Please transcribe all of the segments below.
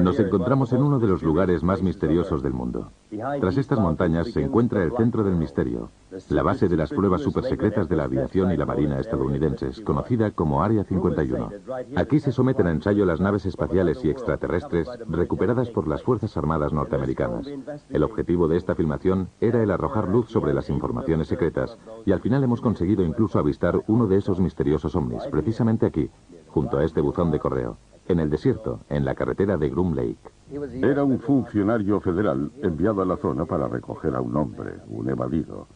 Nos encontramos en uno de los lugares más misteriosos del mundo. Tras estas montañas se encuentra el centro del misterio, la base de las pruebas supersecretas de la aviación y la marina estadounidenses, conocida como Área 51. Aquí se someten a ensayo las naves espaciales y extraterrestres recuperadas por las Fuerzas Armadas norteamericanas. El objetivo de esta filmación era el arrojar luz sobre las informaciones secretas, y al final hemos conseguido incluso avistar uno de esos misteriosos ovnis, precisamente aquí, junto a este buzón de correo. En el desierto, en la carretera de Groom Lake. Era un funcionario federal enviado a la zona para recoger a un hombre, un evadido.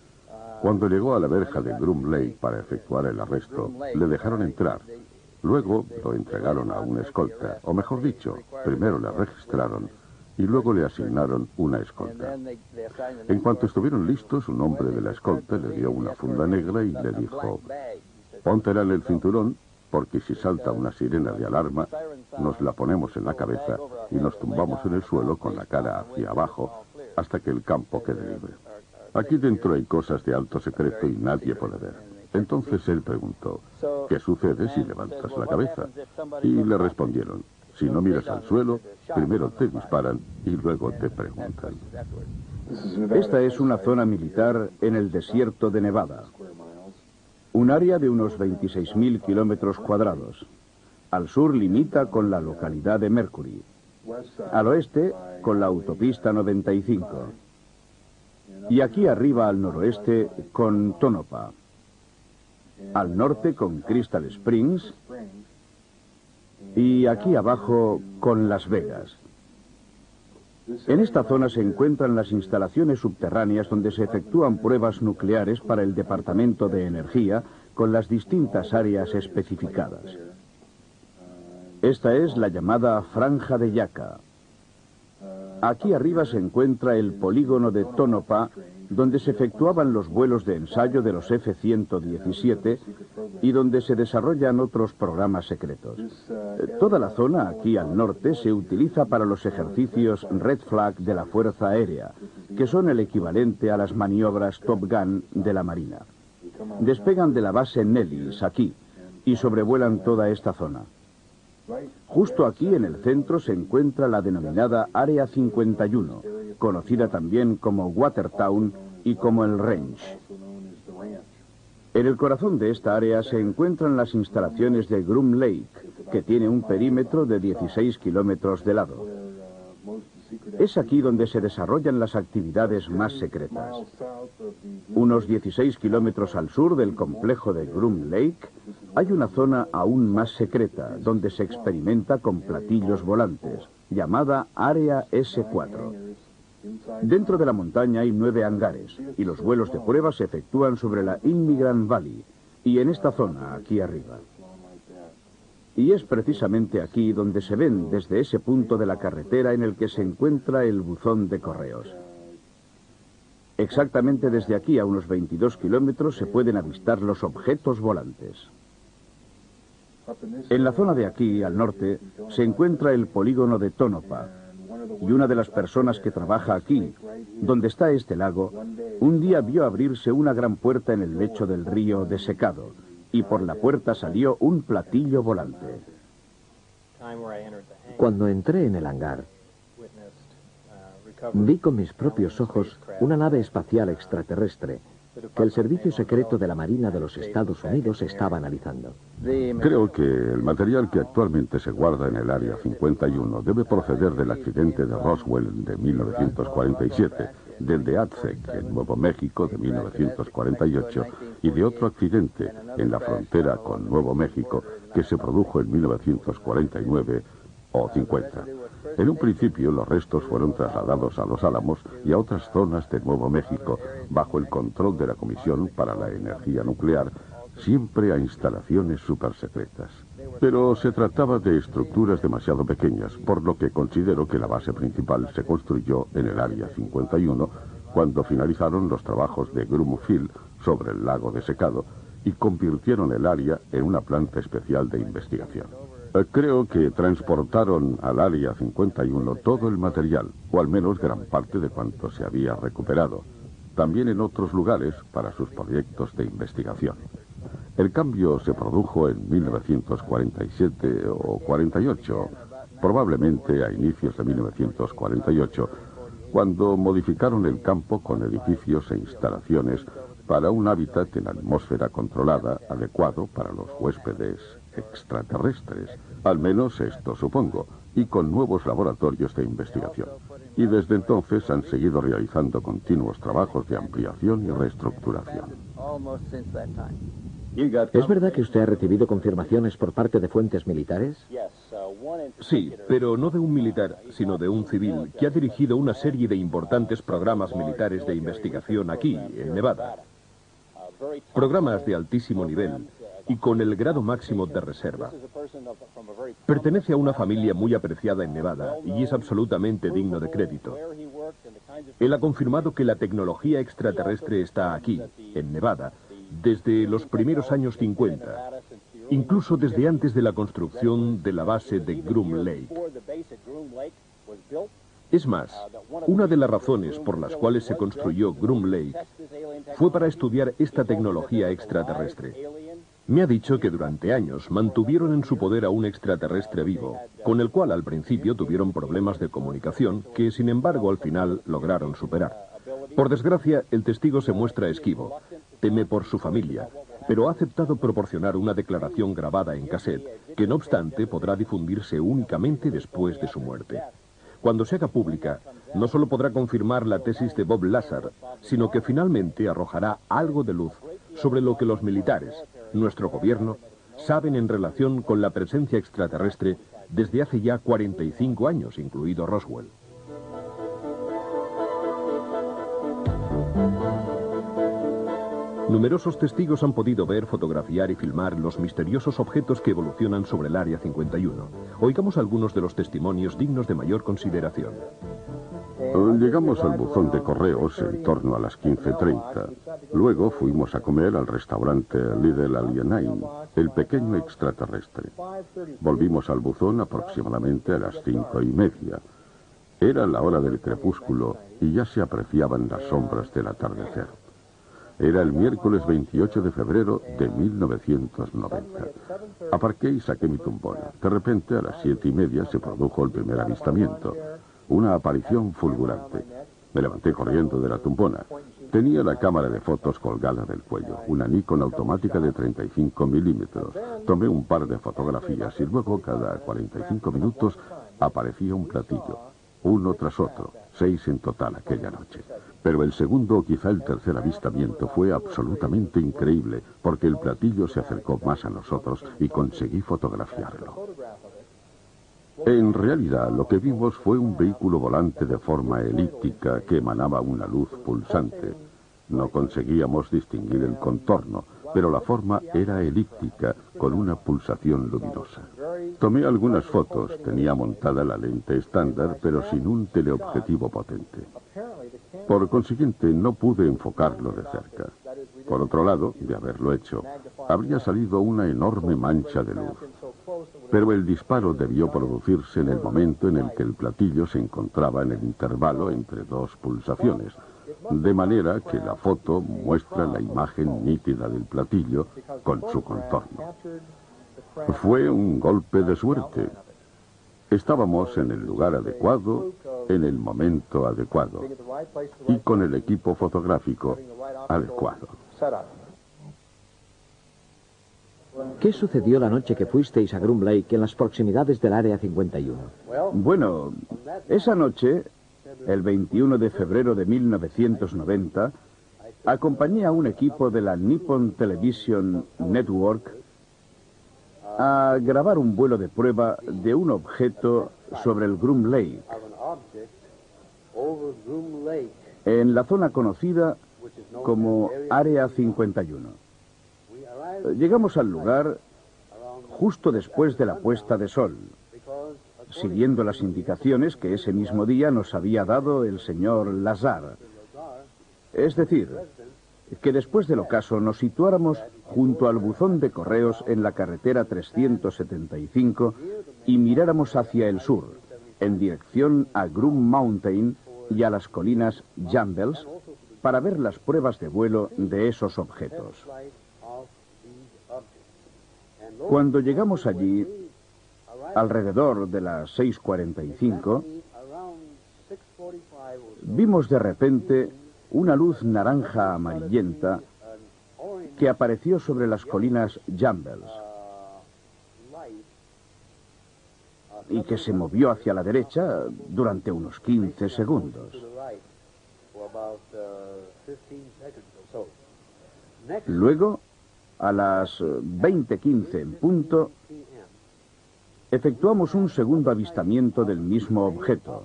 Cuando llegó a la verja de Groom Lake para efectuar el arresto, le dejaron entrar. Luego lo entregaron a una escolta, o mejor dicho, primero le registraron y luego le asignaron una escolta. En cuanto estuvieron listos, un hombre de la escolta le dio una funda negra y le dijo: póntela en el cinturón, porque si salta una sirena de alarma, nos la ponemos en la cabeza y nos tumbamos en el suelo con la cara hacia abajo hasta que el campo quede libre. Aquí dentro hay cosas de alto secreto y nadie puede ver. Entonces él preguntó: ¿qué sucede si levantas la cabeza? Y le respondieron: si no miras al suelo, primero te disparan y luego te preguntan. Esta es una zona militar en el desierto de Nevada. Un área de unos 26.000 kilómetros cuadrados. Al sur limita con la localidad de Mercury. Al oeste con la autopista 95. Y aquí arriba al noroeste con Tonopah. Al norte con Crystal Springs. Y aquí abajo con Las Vegas. En esta zona se encuentran las instalaciones subterráneas donde se efectúan pruebas nucleares para el Departamento de Energía con las distintas áreas especificadas. Esta es la llamada Franja de Yucca. Aquí arriba se encuentra el polígono de Tonopah, donde se efectuaban los vuelos de ensayo de los F-117 y donde se desarrollan otros programas secretos. Toda la zona aquí al norte se utiliza para los ejercicios Red Flag de la Fuerza Aérea, que son el equivalente a las maniobras Top Gun de la Marina. Despegan de la base Nellis aquí y sobrevuelan toda esta zona. Justo aquí en el centro se encuentra la denominada Área 51, conocida también como Watertown y como el Range. En el corazón de esta área se encuentran las instalaciones de Groom Lake, que tiene un perímetro de 16 kilómetros de lado. Es aquí donde se desarrollan las actividades más secretas. Unos 16 kilómetros al sur del complejo de Groom Lake hay una zona aún más secreta donde se experimenta con platillos volantes, llamada Área S4. Dentro de la montaña hay 9 hangares y los vuelos de prueba se efectúan sobre la Immigrant Valley y en esta zona, aquí arriba. Y es precisamente aquí donde se ven desde ese punto de la carretera en el que se encuentra el buzón de correos. Exactamente desde aquí a unos 22 kilómetros se pueden avistar los objetos volantes. En la zona de aquí, al norte, se encuentra el polígono de Tonopah. Y una de las personas que trabaja aquí, donde está este lago, un día vio abrirse una gran puerta en el lecho del río desecado, y por la puerta salió un platillo volante. Cuando entré en el hangar, vi con mis propios ojos una nave espacial extraterrestre que el Servicio Secreto de la Marina de los Estados Unidos estaba analizando. Creo que el material que actualmente se guarda en el Área 51 debe proceder del accidente de Roswell de 1947, del de Aztec en Nuevo México de 1948 y de otro accidente en la frontera con Nuevo México que se produjo en 1949 o 50. En un principio los restos fueron trasladados a Los Álamos y a otras zonas de Nuevo México bajo el control de la Comisión para la Energía Nuclear, siempre a instalaciones supersecretas. Pero se trataba de estructuras demasiado pequeñas, por lo que considero que la base principal se construyó en el Área 51 cuando finalizaron los trabajos de Groom Field sobre el lago desecado y convirtieron el área en una planta especial de investigación. Creo que transportaron al Área 51 todo el material, o al menos gran parte de cuanto se había recuperado, también en otros lugares para sus proyectos de investigación. El cambio se produjo en 1947 o 48. probablemente a inicios de 1948, cuando modificaron el campo con edificios e instalaciones para un hábitat en atmósfera controlada adecuado para los huéspedes extraterrestres. Al menos esto supongo, y con nuevos laboratorios de investigación. Y desde entonces han seguido realizando continuos trabajos de ampliación y reestructuración. ¿Es verdad que usted ha recibido confirmaciones por parte de fuentes militares? Sí, pero no de un militar, sino de un civil, que ha dirigido una serie de importantes programas militares de investigación aquí, en Nevada. Programas de altísimo nivel y con el grado máximo de reserva. Pertenece a una familia muy apreciada en Nevada y es absolutamente digno de crédito. Él ha confirmado que la tecnología extraterrestre está aquí, en Nevada, desde los primeros años 50, incluso desde antes de la construcción de la base de Groom Lake. Es más, una de las razones por las cuales se construyó Groom Lake fue para estudiar esta tecnología extraterrestre. Me ha dicho que durante años mantuvieron en su poder a un extraterrestre vivo, con el cual al principio tuvieron problemas de comunicación que, sin embargo, al final lograron superar. Por desgracia, el testigo se muestra esquivo, teme por su familia, pero ha aceptado proporcionar una declaración grabada en cassette, que no obstante podrá difundirse únicamente después de su muerte. Cuando se haga pública, no solo podrá confirmar la tesis de Bob Lazar, sino que finalmente arrojará algo de luz sobre lo que los militares, nuestro gobierno, saben en relación con la presencia extraterrestre desde hace ya 45 años, incluido Roswell. Numerosos testigos han podido ver, fotografiar y filmar los misteriosos objetos que evolucionan sobre el Área 51. Oigamos algunos de los testimonios dignos de mayor consideración. Llegamos al buzón de correos en torno a las 15:30. Luego fuimos a comer al restaurante Little Alien, el pequeño extraterrestre. Volvimos al buzón aproximadamente a las 5:30. Era la hora del crepúsculo y ya se apreciaban las sombras del atardecer. Era el miércoles 28 de febrero de 1990. Aparqué y saqué mi tumbona. De repente, a las 7:30 se produjo el primer avistamiento. Una aparición fulgurante. Me levanté corriendo de la tumbona. Tenía la cámara de fotos colgada del cuello, una Nikon automática de 35 milímetros. Tomé un par de fotografías y luego, cada 45 minutos, aparecía un platillo. Uno tras otro, 6 en total aquella noche. Pero el segundo o quizá el tercer avistamiento fue absolutamente increíble, porque el platillo se acercó más a nosotros y conseguí fotografiarlo. En realidad, lo que vimos fue un vehículo volante de forma elíptica que emanaba una luz pulsante. No conseguíamos distinguir el contorno, pero la forma era elíptica, con una pulsación luminosa. Tomé algunas fotos, tenía montada la lente estándar, pero sin un teleobjetivo potente. Por consiguiente, no pude enfocarlo de cerca. Por otro lado, de haberlo hecho, habría salido una enorme mancha de luz. Pero el disparo debió producirse en el momento en el que el platillo se encontraba en el intervalo entre dos pulsaciones, de manera que la foto muestra la imagen nítida del platillo con su contorno. Fue un golpe de suerte. Estábamos en el lugar adecuado, en el momento adecuado, y con el equipo fotográfico adecuado. ¿Qué sucedió la noche que fuisteis a Groom Lake en las proximidades del Área 51? Bueno, esa noche, el 21 de febrero de 1990, acompañé a un equipo de la Nippon Television Network a grabar un vuelo de prueba de un objeto sobre el Groom Lake, en la zona conocida como Área 51. Llegamos al lugar justo después de la puesta de sol, siguiendo las indicaciones que ese mismo día nos había dado el señor Lazar. Es decir, que después del ocaso nos situáramos junto al buzón de correos en la carretera 375 y miráramos hacia el sur, en dirección a Groom Mountain y a las colinas Jumbles, para ver las pruebas de vuelo de esos objetos. Cuando llegamos allí, alrededor de las 6:45, vimos de repente una luz naranja amarillenta que apareció sobre las colinas Jumbles y que se movió hacia la derecha durante unos 15 segundos. Luego, a las 20:15 en punto, efectuamos un segundo avistamiento del mismo objeto,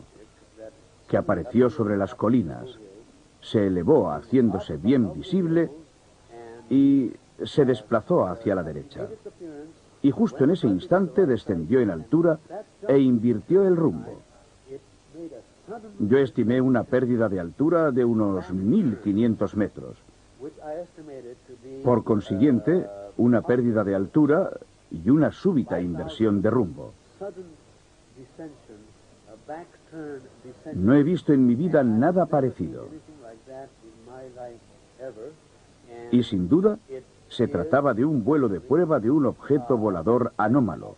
que apareció sobre las colinas, se elevó haciéndose bien visible y se desplazó hacia la derecha. Y justo en ese instante descendió en altura e invirtió el rumbo. Yo estimé una pérdida de altura de unos 1500 metros. Por consiguiente, una pérdida de altura y una súbita inversión de rumbo. No he visto en mi vida nada parecido. Y sin duda, se trataba de un vuelo de prueba de un objeto volador anómalo.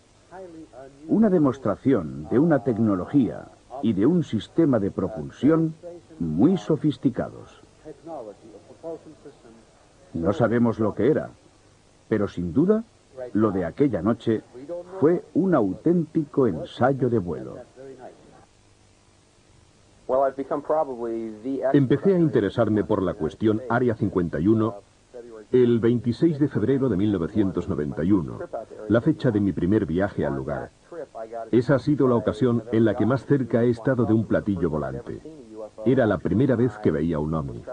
Una demostración de una tecnología y de un sistema de propulsión muy sofisticados. No sabemos lo que era, pero sin duda, lo de aquella noche fue un auténtico ensayo de vuelo. Empecé a interesarme por la cuestión Área 51 el 26 de febrero de 1991, la fecha de mi primer viaje al lugar. Esa ha sido la ocasión en la que más cerca he estado de un platillo volante. Era la primera vez que veía un ovni.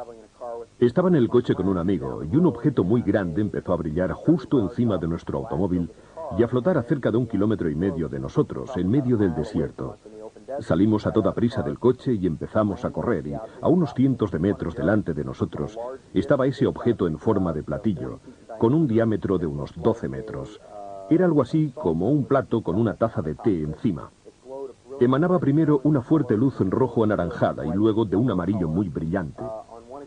Estaba en el coche con un amigo y un objeto muy grande empezó a brillar justo encima de nuestro automóvil y a flotar a cerca de 1,5 kilómetros de nosotros, en medio del desierto. Salimos a toda prisa del coche y empezamos a correr y a unos cientos de metros delante de nosotros estaba ese objeto en forma de platillo, con un diámetro de unos 12 metros. Era algo así como un plato con una taza de té encima. Emanaba primero una fuerte luz rojo anaranjada y luego de un amarillo muy brillante.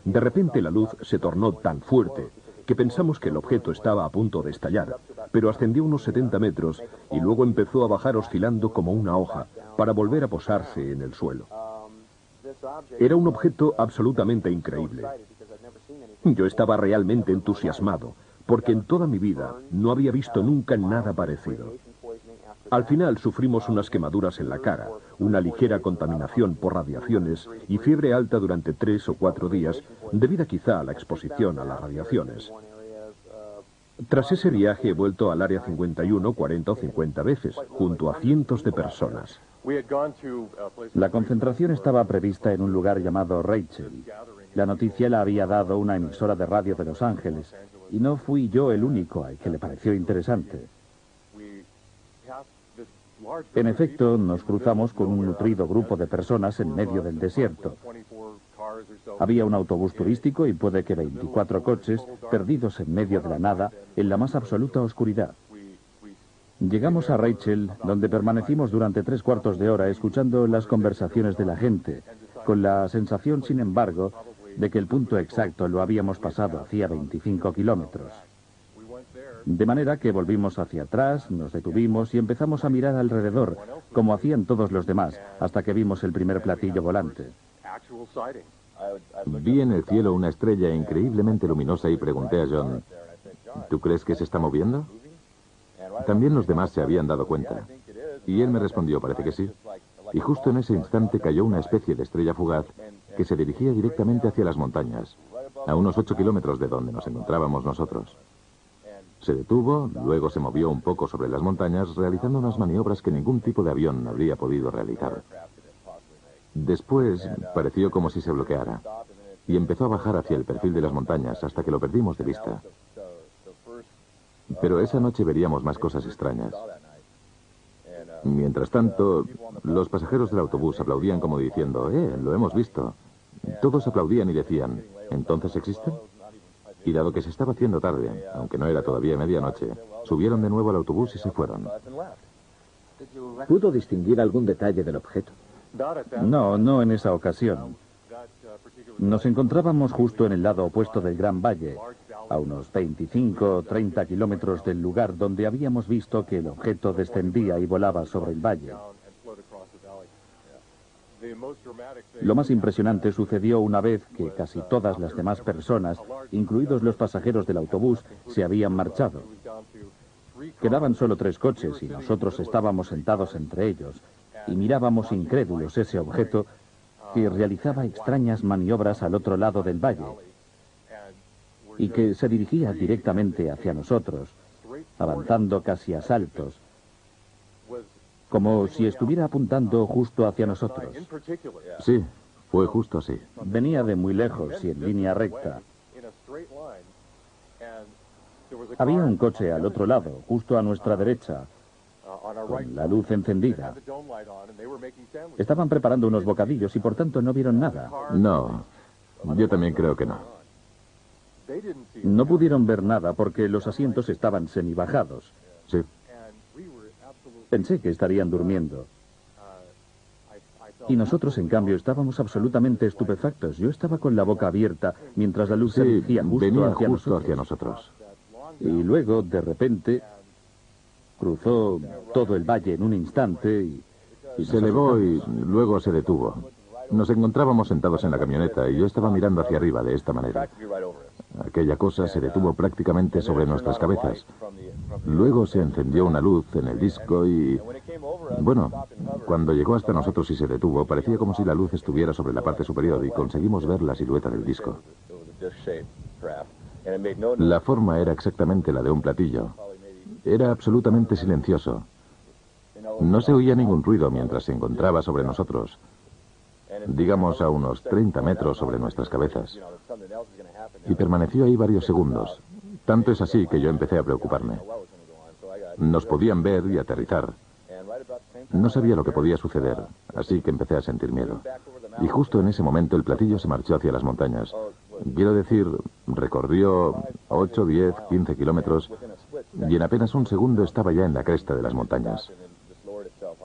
De repente la luz se tornó tan fuerte que pensamos que el objeto estaba a punto de estallar, pero ascendió unos 70 metros y luego empezó a bajar oscilando como una hoja para volver a posarse en el suelo. Era un objeto absolutamente increíble. Yo estaba realmente entusiasmado, porque en toda mi vida no había visto nunca nada parecido. Al final sufrimos unas quemaduras en la cara, una ligera contaminación por radiaciones y fiebre alta durante 3 o 4 días, debida quizá a la exposición a las radiaciones. Tras ese viaje he vuelto al Área 51 40 o 50 veces, junto a cientos de personas. La concentración estaba prevista en un lugar llamado Rachel. La noticia la había dado una emisora de radio de Los Ángeles, y no fui yo el único al que le pareció interesante. En efecto, nos cruzamos con un nutrido grupo de personas en medio del desierto. Había un autobús turístico y puede que 24 coches perdidos en medio de la nada, en la más absoluta oscuridad. Llegamos a Rachel, donde permanecimos durante 3/4 de hora escuchando las conversaciones de la gente, con la sensación, sin embargo, de que el punto exacto lo habíamos pasado hacía 25 kilómetros. De manera que volvimos hacia atrás, nos detuvimos y empezamos a mirar alrededor, como hacían todos los demás, hasta que vimos el primer platillo volante. Vi en el cielo una estrella increíblemente luminosa y pregunté a John, ¿tú crees que se está moviendo? También los demás se habían dado cuenta. Y él me respondió, parece que sí. Y justo en ese instante cayó una especie de estrella fugaz que se dirigía directamente hacia las montañas, a unos 8 kilómetros de donde nos encontrábamos nosotros. Se detuvo, luego se movió un poco sobre las montañas, realizando unas maniobras que ningún tipo de avión habría podido realizar. Después pareció como si se bloqueara, y empezó a bajar hacia el perfil de las montañas hasta que lo perdimos de vista. Pero esa noche veríamos más cosas extrañas. Mientras tanto, los pasajeros del autobús aplaudían como diciendo, lo hemos visto. Todos aplaudían y decían, ¿entonces existen? Y dado que se estaba haciendo tarde, aunque no era todavía medianoche, subieron de nuevo al autobús y se fueron. ¿Pudo distinguir algún detalle del objeto? No en esa ocasión. Nos encontrábamos justo en el lado opuesto del Gran Valle, a unos 25 o 30 kilómetros del lugar donde habíamos visto que el objeto descendía y volaba sobre el valle. Lo más impresionante sucedió una vez que casi todas las demás personas, incluidos los pasajeros del autobús, se habían marchado. Quedaban solo 3 coches y nosotros estábamos sentados entre ellos y mirábamos incrédulos ese objeto que realizaba extrañas maniobras al otro lado del valle y que se dirigía directamente hacia nosotros, avanzando casi a saltos, como si estuviera apuntando justo hacia nosotros. Sí, fue justo así. Venía de muy lejos y en línea recta. Había un coche al otro lado, justo a nuestra derecha, con la luz encendida. Estaban preparando unos bocadillos y por tanto no vieron nada. No, yo también creo que no. No pudieron ver nada porque los asientos estaban semibajados. Sí. Pensé que estarían durmiendo. Y nosotros, en cambio, estábamos absolutamente estupefactos. Yo estaba con la boca abierta mientras la luz se dirigía venía justo justo hacia hacia nosotros. Y luego, de repente, cruzó todo el valle en un instante y Se elevó y luego se detuvo. Nos encontrábamos sentados en la camioneta y yo estaba mirando hacia arriba de esta manera. Aquella cosa se detuvo prácticamente sobre nuestras cabezas. Luego se encendió una luz en el disco y... Bueno, cuando llegó hasta nosotros y se detuvo, parecía como si la luz estuviera sobre la parte superior y conseguimos ver la silueta del disco. La forma era exactamente la de un platillo. Era absolutamente silencioso. No se oía ningún ruido mientras se encontraba sobre nosotros. Digamos a unos 30 metros sobre nuestras cabezas. Y permaneció ahí varios segundos. Tanto es así que yo empecé a preocuparme. Nos podían ver y aterrizar. No sabía lo que podía suceder, así que empecé a sentir miedo. Y justo en ese momento el platillo se marchó hacia las montañas. Quiero decir, recorrió 8, 10, 15 kilómetros y en apenas un segundo estaba ya en la cresta de las montañas.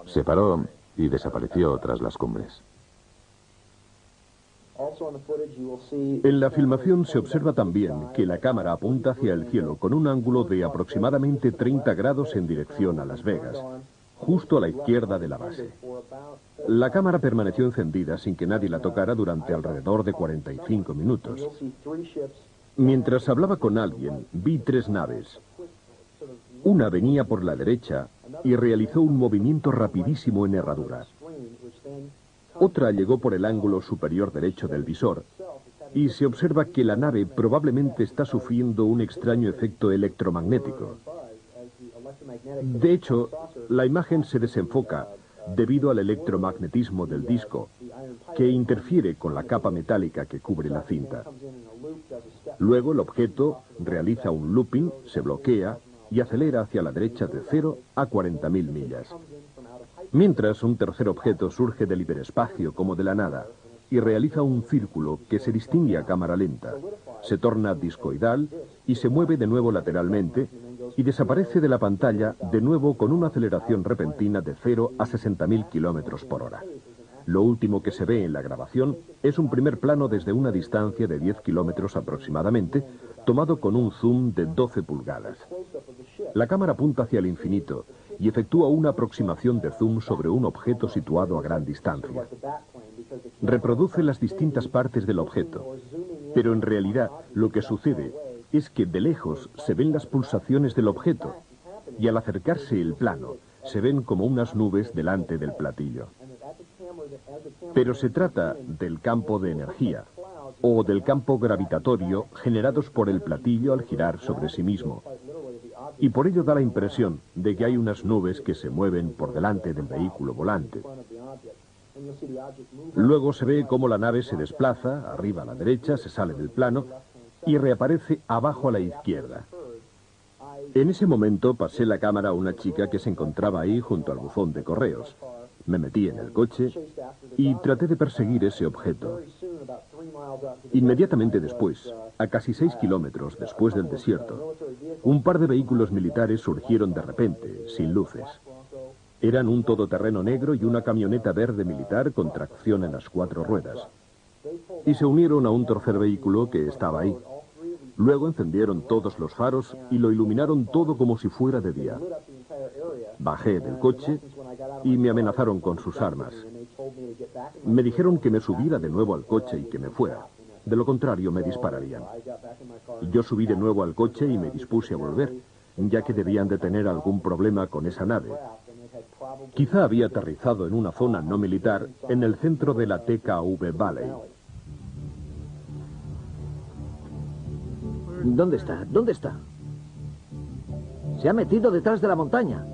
Se paró y desapareció tras las cumbres. En la filmación se observa también que la cámara apunta hacia el cielo con un ángulo de aproximadamente 30 grados en dirección a Las Vegas, justo a la izquierda de la base. La cámara permaneció encendida sin que nadie la tocara durante alrededor de 45 minutos. Mientras hablaba con alguien, vi 3 naves. Una venía por la derecha y realizó un movimiento rapidísimo en herradura. Otra llegó por el ángulo superior derecho del visor y se observa que la nave probablemente está sufriendo un extraño efecto electromagnético. De hecho, la imagen se desenfoca debido al electromagnetismo del disco, que interfiere con la capa metálica que cubre la cinta. Luego el objeto realiza un looping, se bloquea y acelera hacia la derecha de 0 a 40.000 millas. Mientras, un tercer objeto surge del hiperespacio como de la nada y realiza un círculo que se distingue a cámara lenta, se torna discoidal y se mueve de nuevo lateralmente y desaparece de la pantalla de nuevo con una aceleración repentina de 0 a 60.000 kilómetros por hora. Lo último que se ve en la grabación es un primer plano desde una distancia de 10 kilómetros aproximadamente, tomado con un zoom de 12 pulgadas. La cámara apunta hacia el infinito y efectúa una aproximación de zoom sobre un objeto situado a gran distancia. Reproduce las distintas partes del objeto, pero en realidad lo que sucede es que de lejos se ven las pulsaciones del objeto y al acercarse el plano se ven como unas nubes delante del platillo. Pero se trata del campo de energía o del campo gravitatorio generados por el platillo al girar sobre sí mismo. Y por ello da la impresión de que hay unas nubes que se mueven por delante del vehículo volante. Luego se ve cómo la nave se desplaza, arriba a la derecha, se sale del plano y reaparece abajo a la izquierda. En ese momento pasé la cámara a una chica que se encontraba ahí junto al buzón de correos. Me metí en el coche y traté de perseguir ese objeto. Inmediatamente después, a casi 6 kilómetros después del desierto, un par de vehículos militares surgieron de repente, sin luces. Eran un todoterreno negro y una camioneta verde militar con tracción en las 4 ruedas. Y se unieron a un tercer vehículo que estaba ahí. Luego encendieron todos los faros y lo iluminaron todo como si fuera de día. Bajé del coche y me amenazaron con sus armas. Me dijeron que me subiera de nuevo al coche y que me fuera. De lo contrario, me dispararían. Yo subí de nuevo al coche y me dispuse a volver, ya que debían de tener algún problema con esa nave. Quizá había aterrizado en una zona no militar en el centro de la TKV Valley. ¿Dónde está? ¿Dónde está? Se ha metido detrás de la montaña.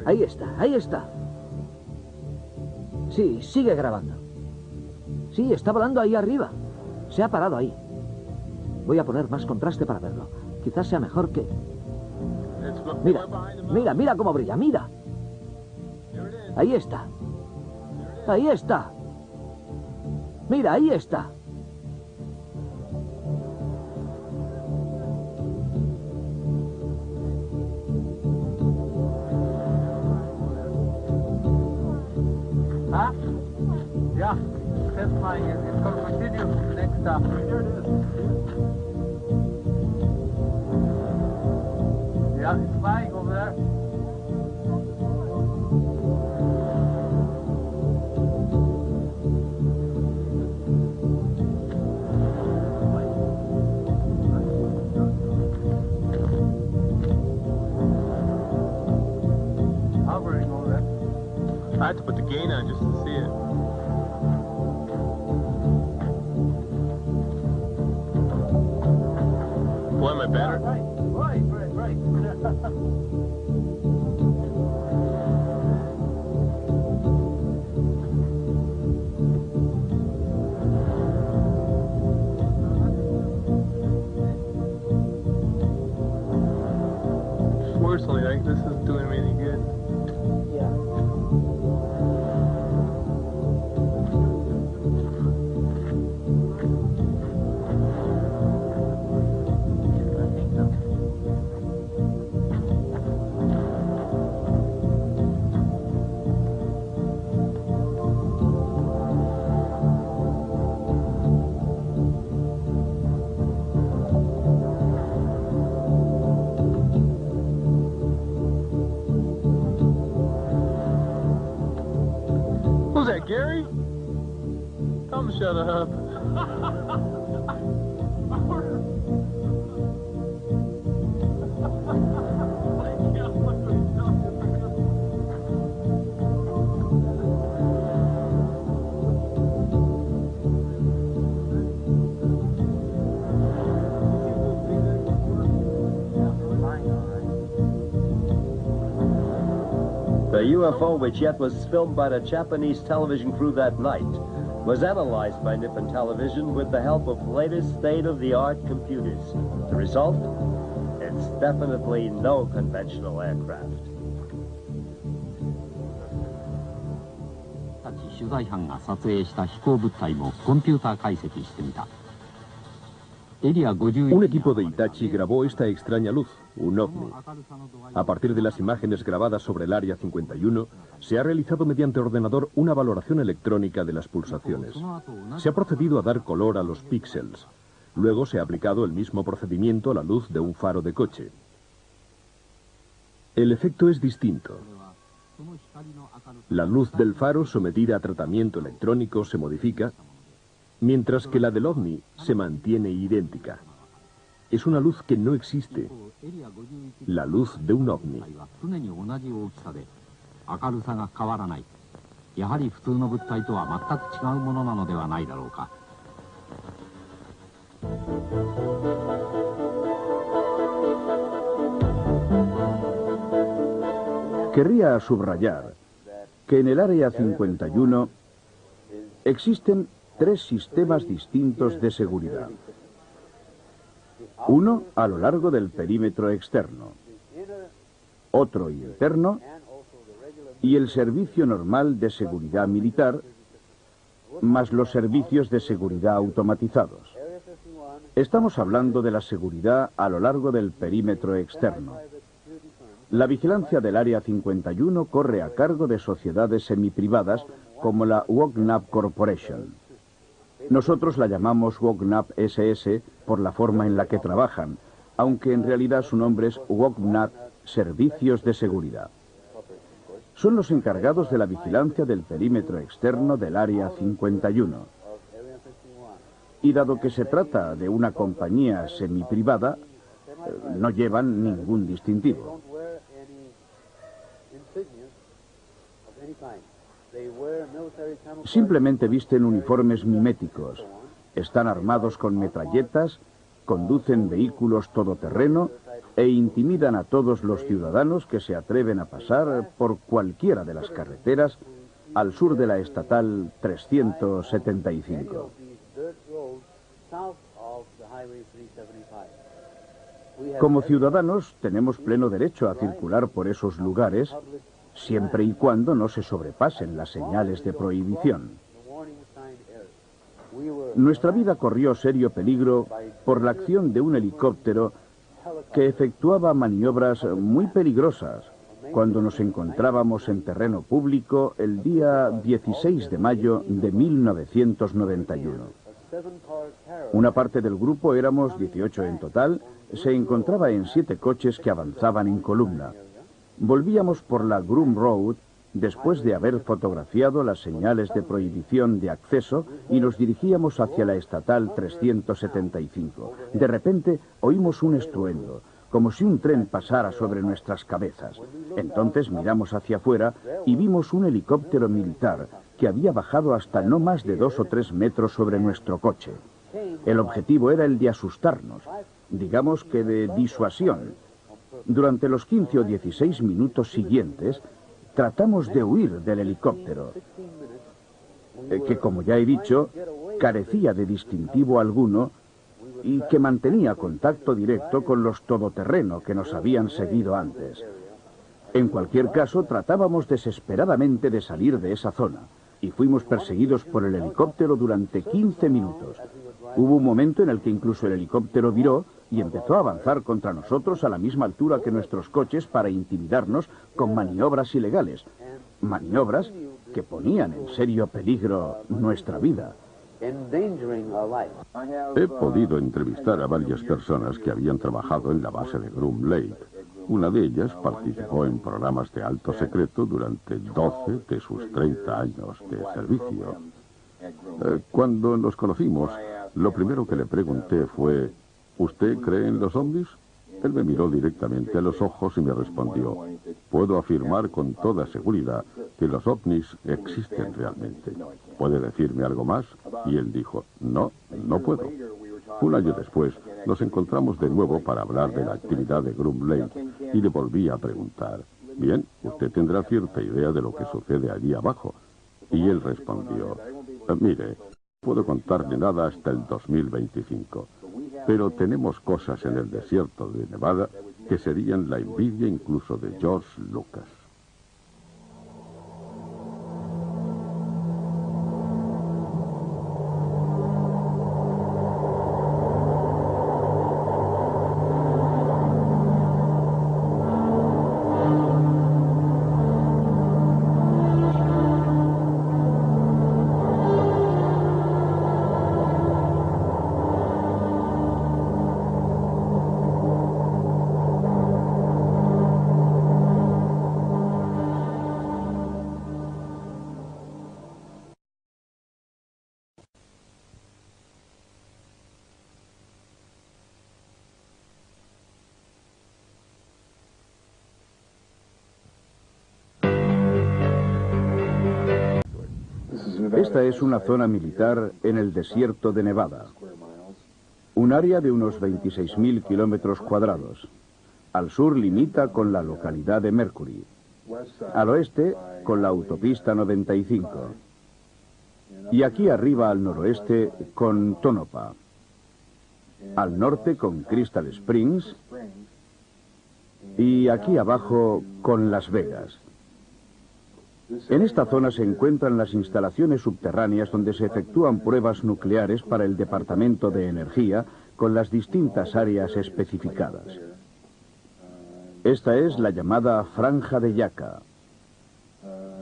Ahí está, ahí está. Sí, sigue grabando. Sí, está volando ahí arriba. Se ha parado ahí. Voy a poner más contraste para verlo. Quizás sea mejor que... Mira, mira, mira cómo brilla, mira. Ahí está. Ahí está. Mira, ahí está. Yeah, test flying. It's going to continue next stop. Here it is. Yeah, it's flying over there. Hovering over there. I had to put the gain on just to see it. Boy, am I better? Right. Fortunately, like, this isn't doing me any good. Who's that, Gary? Tell him to shut up. The UFO, which yet was filmed by the Japanese television crew that night, was analyzed by Nippon Television with the help of latest state-of-the-art computers. The result? It's definitely no conventional aircraft. 取材班が撮影した飛行物体もコンピューター解析してみた。 Un equipo de Hitachi grabó esta extraña luz, un ovni. A partir de las imágenes grabadas sobre el Área 51, se ha realizado mediante ordenador una valoración electrónica de las pulsaciones. Se ha procedido a dar color a los píxeles. Luego se ha aplicado el mismo procedimiento a la luz de un faro de coche. El efecto es distinto. La luz del faro sometida a tratamiento electrónico se modifica, mientras que la del ovni se mantiene idéntica. Es una luz que no existe, la luz de un ovni. Querría subrayar que en el Área 51 existen 3 sistemas distintos de seguridad. Uno a lo largo del perímetro externo, otro interno y el servicio normal de seguridad militar, más los servicios de seguridad automatizados. Estamos hablando de la seguridad a lo largo del perímetro externo. La vigilancia del Área 51 corre a cargo de sociedades semiprivadas como la Wognab Corporation. Nosotros la llamamos WOCNAP SS por la forma en la que trabajan, aunque en realidad su nombre es WOCNAP Servicios de Seguridad. Son los encargados de la vigilancia del perímetro externo del Área 51. Y dado que se trata de una compañía semiprivada, no llevan ningún distintivo. Simplemente visten uniformes miméticos, están armados con metralletas, conducen vehículos todoterreno e intimidan a todos los ciudadanos que se atreven a pasar por cualquiera de las carreteras al sur de la estatal 375. Como ciudadanos tenemos pleno derecho a circular por esos lugares siempre y cuando no se sobrepasen las señales de prohibición. Nuestra vida corrió serio peligro por la acción de un helicóptero que efectuaba maniobras muy peligrosas cuando nos encontrábamos en terreno público el día 16 de mayo de 1991. Una parte del grupo, éramos 18 en total, se encontraba en 7 coches que avanzaban en columna. Volvíamos por la Groom Road después de haber fotografiado las señales de prohibición de acceso y nos dirigíamos hacia la estatal 375. De repente oímos un estruendo, como si un tren pasara sobre nuestras cabezas. Entonces miramos hacia afuera y vimos un helicóptero militar que había bajado hasta no más de 2 o 3 metros sobre nuestro coche. El objetivo era el de asustarnos, digamos que de disuasión. Durante los 15 o 16 minutos siguientes, tratamos de huir del helicóptero, que, como ya he dicho, carecía de distintivo alguno y que mantenía contacto directo con los todoterreno que nos habían seguido antes. En cualquier caso, tratábamos desesperadamente de salir de esa zona y fuimos perseguidos por el helicóptero durante 15 minutos. Hubo un momento en el que incluso el helicóptero viró y empezó a avanzar contra nosotros a la misma altura que nuestros coches para intimidarnos con maniobras ilegales. Maniobras que ponían en serio peligro nuestra vida. He podido entrevistar a varias personas que habían trabajado en la base de Groom Lake. Una de ellas participó en programas de alto secreto durante 12 de sus 30 años de servicio. Cuando nos conocimos, lo primero que le pregunté fue: ¿usted cree en los ovnis? Él me miró directamente a los ojos y me respondió: puedo afirmar con toda seguridad que los ovnis existen realmente. ¿Puede decirme algo más? Y él dijo: no, no puedo. Un año después, nos encontramos de nuevo para hablar de la actividad de Groom Lake y le volví a preguntar: bien, usted tendrá cierta idea de lo que sucede allí abajo. Y él respondió: mire, no puedo contarle nada hasta el 2025. Pero tenemos cosas en el desierto de Nevada que serían la envidia incluso de George Lucas. Esta es una zona militar en el desierto de Nevada. Un área de unos 26.000 kilómetros cuadrados. Al sur limita con la localidad de Mercury. Al oeste con la autopista 95. Y aquí arriba al noroeste con Tonopah. Al norte con Crystal Springs. Y aquí abajo con Las Vegas. En esta zona se encuentran las instalaciones subterráneas donde se efectúan pruebas nucleares para el Departamento de Energía con las distintas áreas especificadas. Esta es la llamada Franja de Yucca.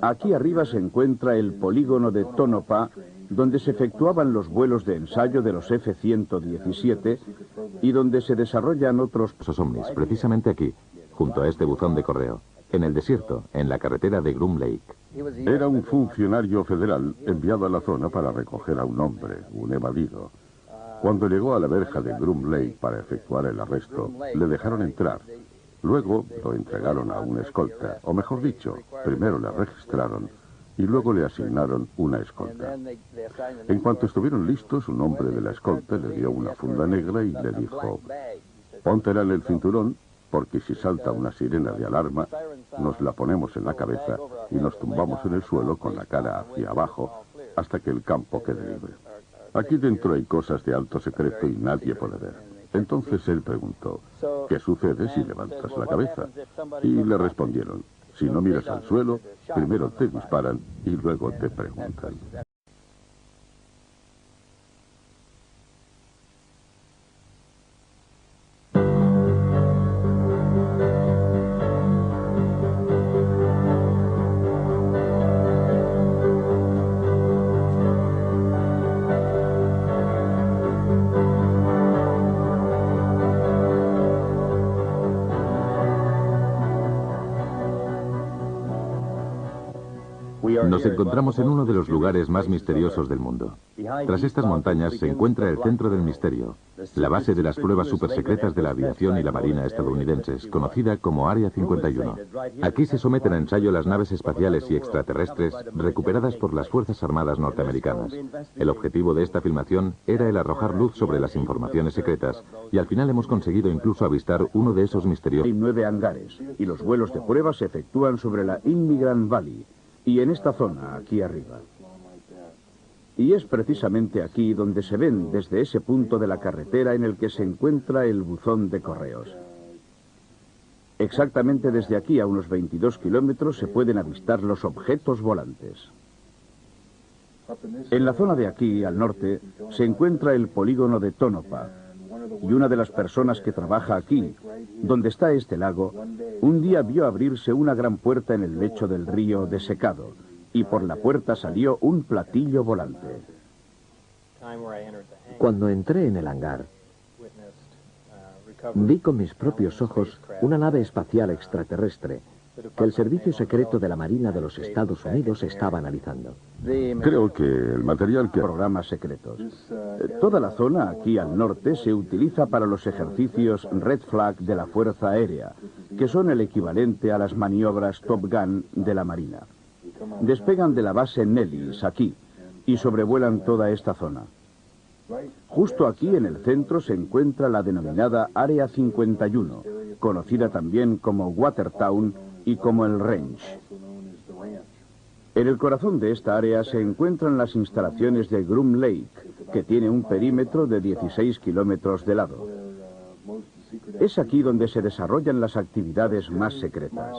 Aquí arriba se encuentra el polígono de Tonopah donde se efectuaban los vuelos de ensayo de los F-117 y donde se desarrollan otros ovnis, precisamente aquí, junto a este buzón de correo, en el desierto, en la carretera de Groom Lake. Era un funcionario federal enviado a la zona para recoger a un hombre, un evadido. Cuando llegó a la verja de Groom Lake para efectuar el arresto, le dejaron entrar. Luego lo entregaron a una escolta, o mejor dicho, primero le registraron y luego le asignaron una escolta. En cuanto estuvieron listos, un hombre de la escolta le dio una funda negra y le dijo: póntela en el cinturón, porque si salta una sirena de alarma, nos la ponemos en la cabeza y nos tumbamos en el suelo con la cara hacia abajo hasta que el campo quede libre. Aquí dentro hay cosas de alto secreto y nadie puede ver. Entonces él preguntó: ¿qué sucede si levantas la cabeza? Y le respondieron: si no miras al suelo, primero te disparan y luego te preguntan. Nos encontramos en uno de los lugares más misteriosos del mundo. Tras estas montañas se encuentra el centro del misterio, la base de las pruebas supersecretas de la aviación y la marina estadounidenses, conocida como Área 51. Aquí se someten a ensayo las naves espaciales y extraterrestres recuperadas por las Fuerzas Armadas norteamericanas. El objetivo de esta filmación era el arrojar luz sobre las informaciones secretas, y al final hemos conseguido incluso avistar uno de esos misterios. Hay 9 hangares, y los vuelos de prueba se efectúan sobre la Immigrant Valley, y en esta zona, aquí arriba. Y es precisamente aquí donde se ven desde ese punto de la carretera en el que se encuentra el buzón de correos. Exactamente desde aquí a unos 22 kilómetros se pueden avistar los objetos volantes. En la zona de aquí, al norte, se encuentra el polígono de Tonopah, y una de las personas que trabaja aquí, donde está este lago, un día vio abrirse una gran puerta en el lecho del río desecado, y por la puerta salió un platillo volante. Cuando entré en el hangar, vi con mis propios ojos una nave espacial extraterrestre que el Servicio Secreto de la Marina de los Estados Unidos estaba analizando. Creo que el material que... Programas secretos. Toda la zona aquí al norte se utiliza para los ejercicios Red Flag de la Fuerza Aérea, que son el equivalente a las maniobras Top Gun de la Marina. Despegan de la base Nellis, aquí, y sobrevuelan toda esta zona. Justo aquí en el centro se encuentra la denominada Área 51, conocida también como Watertown y como el Range. En el corazón de esta área se encuentran las instalaciones de Groom Lake, que tiene un perímetro de 16 kilómetros de lado. Es aquí donde se desarrollan las actividades más secretas.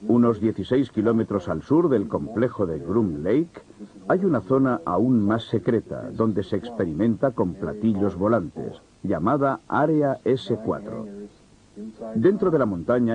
Unos 16 kilómetros al sur del complejo de Groom Lake hay una zona aún más secreta, donde se experimenta con platillos volantes, llamada Área S4. Dentro de la montaña